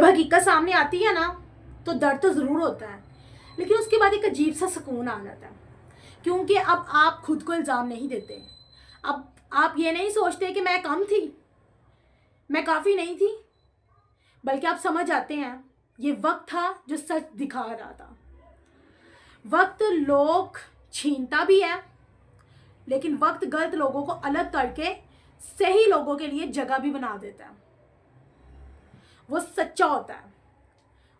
जब हकीकत सामने आती है ना तो दर्द तो ज़रूर होता है, लेकिन उसके बाद एक अजीब सा सुकून आ जाता है, क्योंकि अब आप खुद को इल्ज़ाम नहीं देते। अब आप ये नहीं सोचते कि मैं कम थी, मैं काफ़ी नहीं थी, बल्कि आप समझ आते हैं ये वक्त था जो सच दिखा रहा था। वक्त लोग छीनता भी है, लेकिन वक्त गलत लोगों को अलग करके सही लोगों के लिए जगह भी बना देता है। वो सच्चा होता है,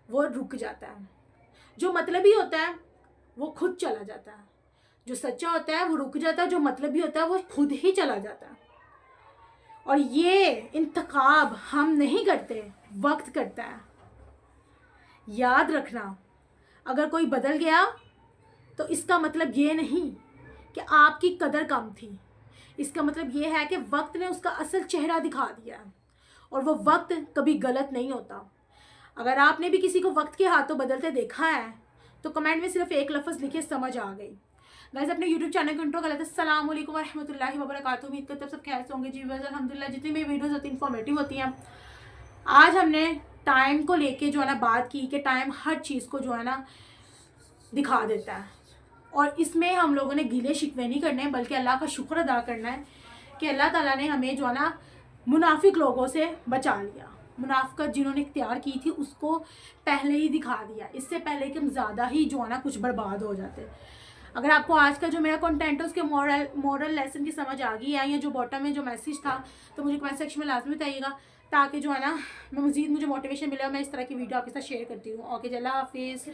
वो रुक जाता है। जो मतलबी होता है वो खुद चला जाता है। जो सच्चा होता है वो रुक जाता है, जो मतलबी होता है वो खुद ही चला जाता है। और ये इंतखाब हम नहीं करते, वक्त करता है। याद रखना, अगर कोई बदल गया तो इसका मतलब ये नहीं कि आपकी कदर कम थी। इसका मतलब ये है कि वक्त ने उसका असल चेहरा दिखा दिया है, और वो वक्त कभी गलत नहीं होता। अगर आपने भी किसी को वक्त के हाथों बदलते देखा है तो कमेंट में सिर्फ एक लफ्ज़ लिखे, समझ आ गई। गाइस, अपने यूट्यूब चैनल को इंट्रो कर लेते हैं। अस्सलाम वालेकुम रहमतुल्लाहि व बरकातुहू। उम्मीद करते हैं सब खैर से होंगे जी। बस अल्हम्दुलिल्लाह, जितनी मेरी वीडियोस होती हैं इन्फॉर्मेटिव होती हैं। आज हमने टाइम को लेके जो है ना बात की कि टाइम हर चीज़ को जो है ना दिखा देता है, और इसमें हम लोगों ने गिले शिकवे नहीं करने, बल्कि अल्लाह का शुक्र अदा करना है कि अल्लाह ताला ने हमें जो है ना मुनाफिक लोगों से बचा लिया। मुनाफिकत जिन्होंने इख्तियार की थी उसको पहले ही दिखा दिया, इससे पहले कि हम ज़्यादा ही जो है ना कुछ बर्बाद हो जाते। अगर आपको आज का जो मेरा कंटेंट है उसके मॉरल लेसन की समझ आ गई है, या जो बॉटम में जो मैसेज था, तो मुझे कमेंट सेक्शन में लाजमी बताइएगा, ताकि जो है ना मुझे मोटिवेशन मिले और मैं इस तरह की वीडियो आपके साथ शेयर करती हूँ। ओके, अल्लाह हाफिज़।